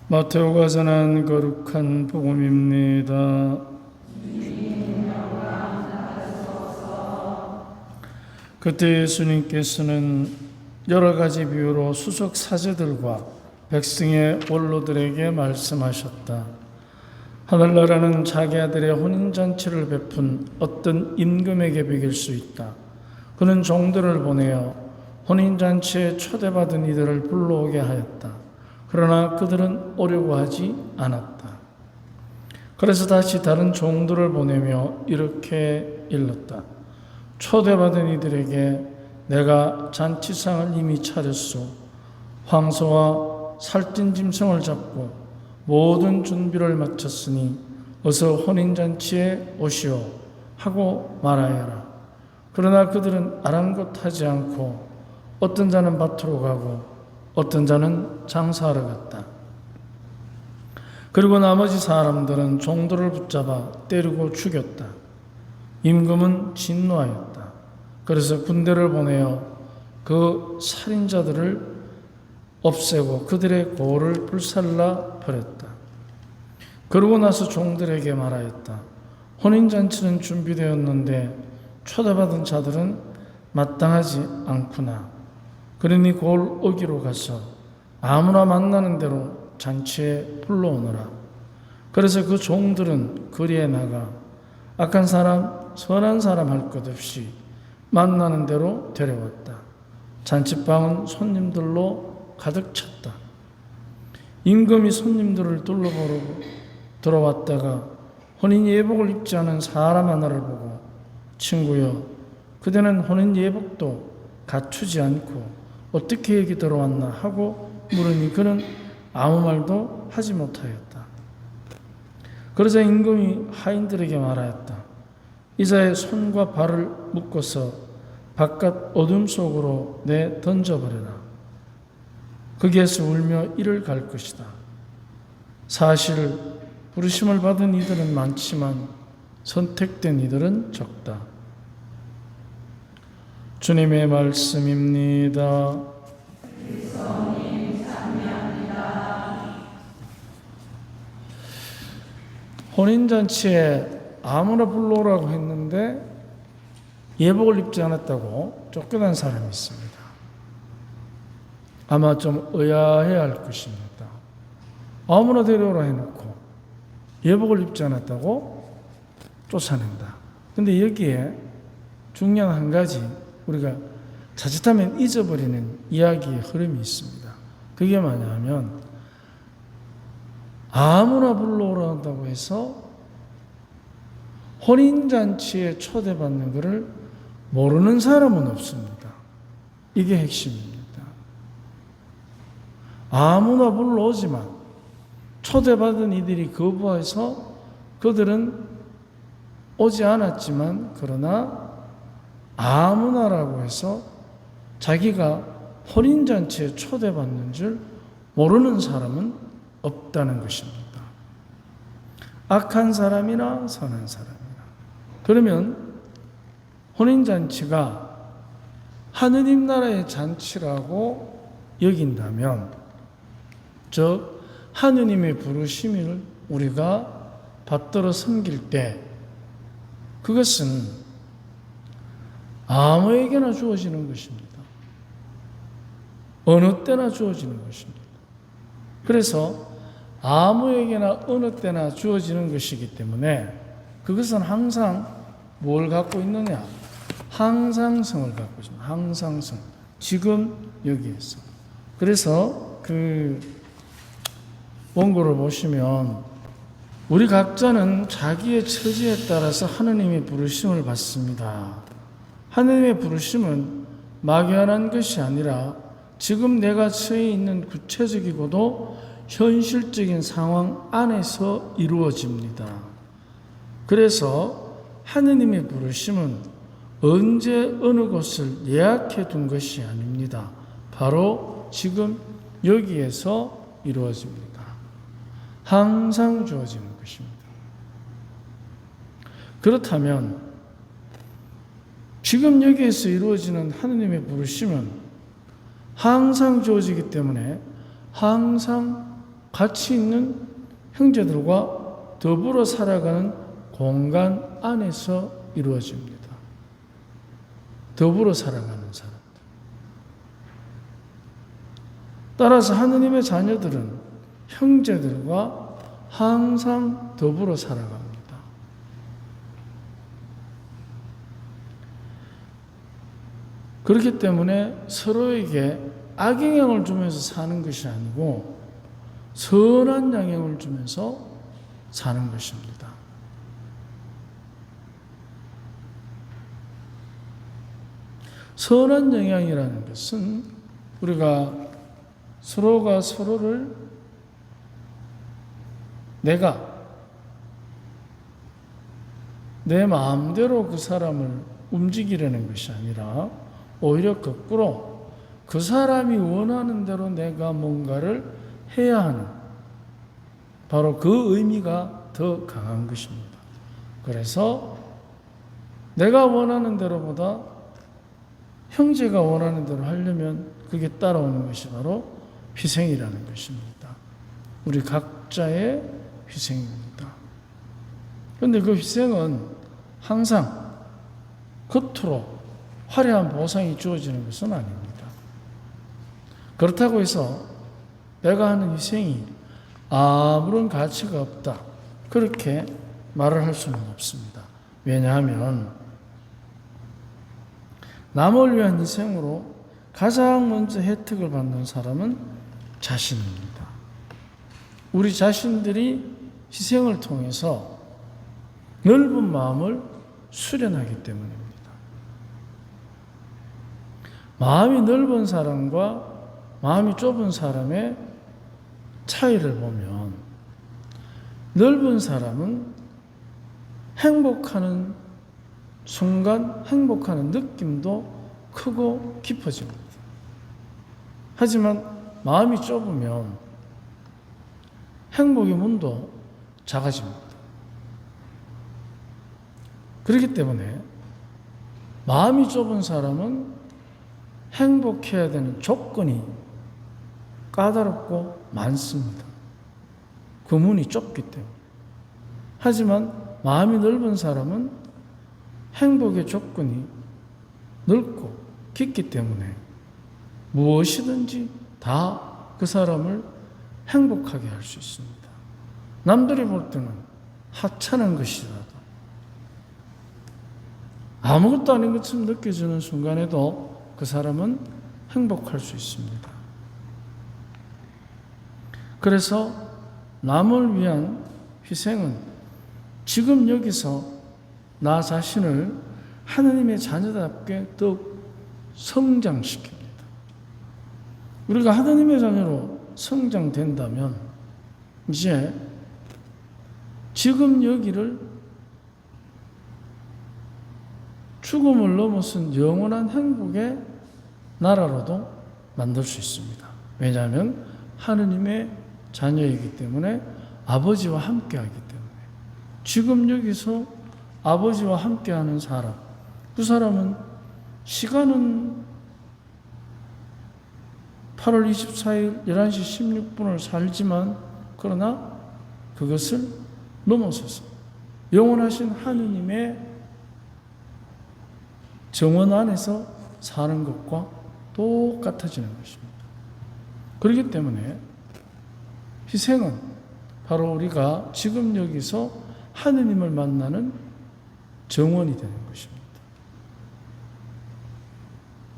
마테오가 전한 거룩한 복음입니다. 그때 예수님께서는 여러 가지 비유로 수석 사제들과 백성의 원로들에게 말씀하셨다. 하늘나라는 자기 아들의 혼인잔치를 베푼 어떤 임금에게 비길 수 있다. 그는 종들을 보내어 혼인잔치에 초대받은 이들을 불러오게 하였다. 그러나 그들은 오려고 하지 않았다. 그래서 다시 다른 종들을 보내며 이렇게 일렀다. 초대받은 이들에게 내가 잔치상을 이미 차렸소. 황소와 살찐 짐승을 잡고 모든 준비를 마쳤으니 어서 혼인잔치에 오시오 하고 말하여라. 그러나 그들은 아랑곳하지 않고 어떤 자는 밭으로 가고 어떤 자는 장사하러 갔다. 그리고 나머지 사람들은 종들을 붙잡아 때리고 죽였다. 임금은 진노하였다. 그래서 군대를 보내어 그 살인자들을 없애고 그들의 고를 불살라 버렸다. 그러고 나서 종들에게 말하였다. 혼인잔치는 준비되었는데 초대받은 자들은 마땅하지 않구나. 그러니 골 오기로 가서 아무나 만나는 대로 잔치에 불러오너라. 그래서 그 종들은 거리에 나가 악한 사람, 선한 사람 할 것 없이 만나는 대로 데려왔다. 잔치방은 손님들로 가득 찼다. 임금이 손님들을 둘러보고 들어왔다가 혼인 예복을 입지 않은 사람 하나를 보고 친구여, 그대는 혼인 예복도 갖추지 않고 어떻게 여기 들어왔나 하고 물으니 그는 아무 말도 하지 못하였다. 그러자 임금이 하인들에게 말하였다. 이자의 손과 발을 묶어서 바깥 어둠 속으로 던져버려라. 거기에서 울며 이를 갈 것이다. 사실 부르심을 받은 이들은 많지만 선택된 이들은 적다. 주님의 말씀입니다. 혼인잔치에 아무나 불러오라고 했는데 예복을 입지 않았다고 쫓겨난 사람이 있습니다. 아마 좀 의아해 할 것입니다. 아무나 데려오라 해놓고 예복을 입지 않았다고 쫓아낸다. 근데 여기에 중요한 한 가지 우리가 자칫하면 잊어버리는 이야기의 흐름이 있습니다. 그게 뭐냐면 아무나 불러오라 한다고 해서 혼인잔치에 초대받는 것을 모르는 사람은 없습니다. 이게 핵심입니다. 아무나 불러오지만 초대받은 이들이 거부해서 그들은 오지 않았지만 그러나 아무나라고 해서 자기가 혼인잔치에 초대받는 줄 모르는 사람은 없다는 것입니다. 악한 사람이나 선한 사람이나. 그러면 혼인잔치가 하느님 나라의 잔치라고 여긴다면 즉 하느님의 부르심을 우리가 받들어 섬길 때 그것은 아무에게나 주어지는 것입니다. 어느 때나 주어지는 것입니다. 그래서 아무에게나 어느 때나 주어지는 것이기 때문에 그것은 항상 뭘 갖고 있느냐? 항상성을 갖고 있습니다. 항상성. 지금 여기에서. 그래서 그 원고를 보시면 우리 각자는 자기의 처지에 따라서 하느님의 부르심을 받습니다. 하느님의 부르심은 막연한 것이 아니라 지금 내가 처해 있는 구체적이고도 현실적인 상황 안에서 이루어집니다. 그래서 하느님의 부르심은 언제 어느 곳을 예약해 둔 것이 아닙니다. 바로 지금 여기에서 이루어집니다. 항상 주어지는 것입니다. 그렇다면 지금 여기에서 이루어지는 하느님의 부르심은 항상 주어지기 때문에 항상 같이 있는 형제들과 더불어 살아가는 공간 안에서 이루어집니다. 더불어 살아가는 사람들. 따라서 하느님의 자녀들은 형제들과 항상 더불어 살아갑니다. 그렇기 때문에 서로에게 악영향을 주면서 사는 것이 아니고 선한 영향을 주면서 사는 것입니다. 선한 영향이라는 것은 우리가 서로가 서로를 내가 내 마음대로 그 사람을 움직이려는 것이 아니라 오히려 거꾸로 그 사람이 원하는 대로 내가 뭔가를 해야 하는 바로 그 의미가 더 강한 것입니다. 그래서 내가 원하는 대로보다 형제가 원하는 대로 하려면 그게 따라오는 것이 바로 희생이라는 것입니다. 우리 각자의 희생입니다. 그런데 그 희생은 항상 겉으로 화려한 보상이 주어지는 것은 아닙니다. 그렇다고 해서 내가 하는 희생이 아무런 가치가 없다, 그렇게 말을 할 수는 없습니다. 왜냐하면 남을 위한 희생으로 가장 먼저 혜택을 받는 사람은 자신입니다. 우리 자신들이 희생을 통해서 넓은 마음을 수련하기 때문입니다. 마음이 넓은 사람과 마음이 좁은 사람의 차이를 보면 넓은 사람은 행복하는 순간 행복하는 느낌도 크고 깊어집니다. 하지만 마음이 좁으면 행복의 문도 작아집니다. 그렇기 때문에 마음이 좁은 사람은 행복해야 되는 조건이 까다롭고 많습니다. 그 문이 좁기 때문에. 하지만 마음이 넓은 사람은 행복의 조건이 넓고 깊기 때문에 무엇이든지 다 그 사람을 행복하게 할 수 있습니다. 남들이 볼 때는 하찮은 것이라도 아무것도 아닌 것처럼 느껴지는 순간에도 그 사람은 행복할 수 있습니다. 그래서 남을 위한 희생은 지금 여기서 나 자신을 하느님의 자녀답게 더욱 성장시킵니다. 우리가 하느님의 자녀로 성장된다면 이제 지금 여기를 죽음을 넘어선 영원한 행복의 나라로도 만들 수 있습니다. 왜냐하면 하느님의 자녀이기 때문에 아버지와 함께하기 때문에 지금 여기서 아버지와 함께하는 사람, 그 사람은 시간은 8월 24일 11시 16분을 살지만 그러나 그것을 넘어서서 영원하신 하느님의 정원 안에서 사는 것과 똑같아지는 것입니다. 그렇기 때문에 희생은 바로 우리가 지금 여기서 하느님을 만나는 정원이 되는 것입니다.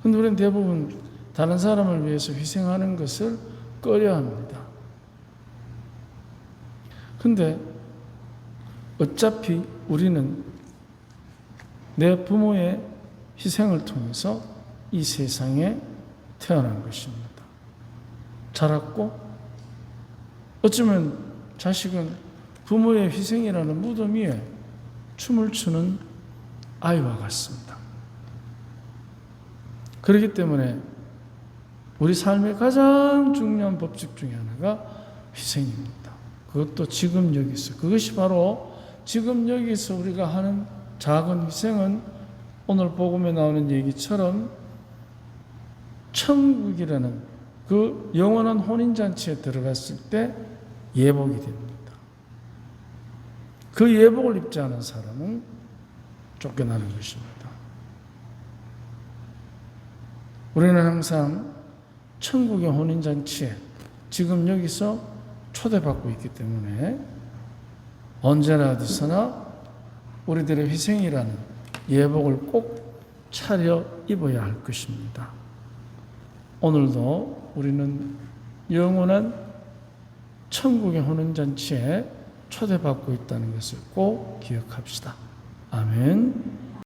그런데 우리는 대부분 다른 사람을 위해서 희생하는 것을 꺼려합니다. 그런데 어차피 우리는 내 부모의 희생을 통해서 이 세상에 태어난 것입니다. 자랐고 어쩌면 자식은 부모의 희생이라는 무덤 위에 춤을 추는 아이와 같습니다. 그렇기 때문에 우리 삶의 가장 중요한 법칙 중에 하나가 희생입니다. 그것도 지금 여기서. 그것이 바로 지금 여기서 우리가 하는 작은 희생은 오늘 복음에 나오는 얘기처럼 천국이라는 그 영원한 혼인잔치에 들어갔을 때 예복이 됩니다. 그 예복을 입지 않은 사람은 쫓겨나는 것입니다. 우리는 항상 천국의 혼인잔치에 지금 여기서 초대받고 있기 때문에 언제나 어디서나 우리들의 희생이라는 예복을 꼭 차려 입어야 할 것입니다. 오늘도 우리는 영원한 천국의 혼인잔치에 초대받고 있다는 것을 꼭 기억합시다. 아멘.